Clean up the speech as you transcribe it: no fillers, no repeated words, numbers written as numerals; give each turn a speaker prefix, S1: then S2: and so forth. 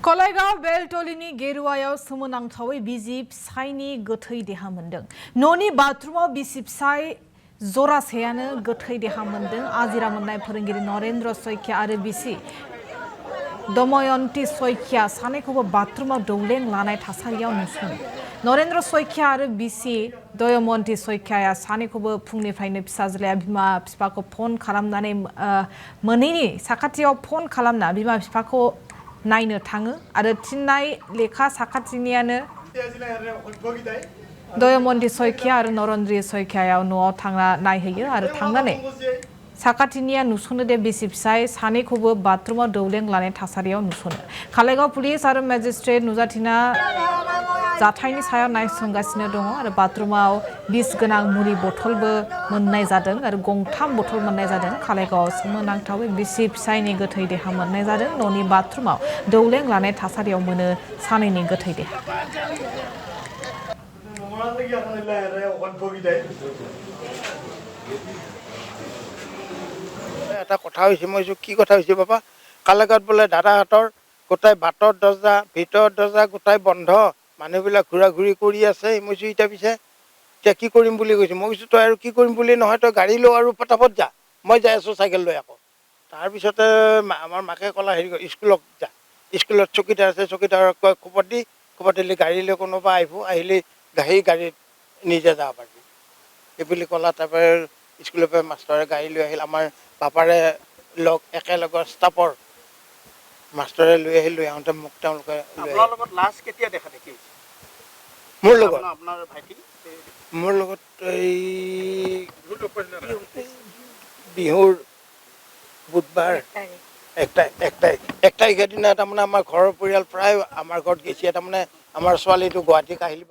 S1: कलाइगाव बेलटलिनि गेरुवायाव सोमोनांथावै बिसि फिसायनि गोथै देहा मोनदों। न'नि बाथरुमाव बिसि फिसाय जरासेयानो गोथै देहा मोनदों। आजिरा मोननाय फोरोंगिरि नरेन्द्र सैकिया आरो बिसि दमयन्ती सैकिया सानैखौबो बाथरुमाव दौलें लानाय थासारियाव नुसनो। नरेन्द्र सैकिया आरो बिसि दमयन्ती सैकियाया सानैखौबो फुंनिफ्रायनो फिसाज्लाया बिमा बिफाखौ फन खालामनानै मोनैनि साखाथियाव फन खालामना बिमा बिफाखौ नायनो थाङो आरो थिननाय लेखा साखाथिनियानो दमयन्ती सैकिया आरो नरेन्द्र सैकियाया न'आव थांना नायहैयो आरो थांनानै साखाथिनिया नुसनो दे बिसि फिसाय सानैखौबो बाथरुमाव दौलें लानाय थासारियाव नुसनो। कालाइगाव पुलिस आरो मेजिस्ट्रेट नुजाथिना जाथायनि सायाव नायसंगासिनो दङ आरो बाथरुमाव बिस गोनां मुलि बथलबो मोननाय जादों आरो गंथाम बथल मोननाय जादों। कालाइगावआव सोमोनांथावै बिसि फिसायनि गोथै देहा मोननाय जादों। न'नि बाथरुमाव दौलें लानाय थासारियाव मोनो सानैनि गोथै देहा।
S2: এটা কথা হৈছে মই কি কথা হৈছে বাবা কালাগাত বোলে দাদাহঁতৰ গোটাই বাটৰ দৰ্জা ভিতৰৰ দৰ্জা গোটাই বন্ধ মানুহবিলাক ঘূৰা ঘূৰি কৰি আছে মই এতিয়া পিছে এতিয়া কি কৰিম বুলি কৈছে মই কৈছোঁ তই আৰু কি কৰিম বুলি নহয় তই গাড়ী লওঁ আৰু পটাপট যা মই যাই আছোঁ চাইকেল লৈ আকৌ তাৰপিছতে আমাৰ মাকে ক'লা হেৰি স্কুলত যা স্কুলত চকীদাৰ আছে চকীদাৰক কয় খবৰ দিলে গাড়ী লৈ কোনোবা আহিলে গাড়ীত নিজে যাব পাৰিবি এইবুলি ক'লা তাৰপৰা স্কুলৰ পৰা মাষ্টৰে গাড়ী লৈ আহিল আমাৰ বাপাৰে একেলগৰ ষ্টাফৰ মাষ্টৰে লৈ আহিল লৈ আহোঁতে মোক তেওঁলোকে মোৰ লগত এই বিহুৰ বুধবাৰ 1 তাৰিখৰ দিনা তাৰমানে আমাৰ ঘৰৰ পৰিয়াল প্ৰায় আমাৰ ঘৰত গৈছে তাৰমানে আমাৰ ছোৱালীটো গুৱাহাটী কাহিলী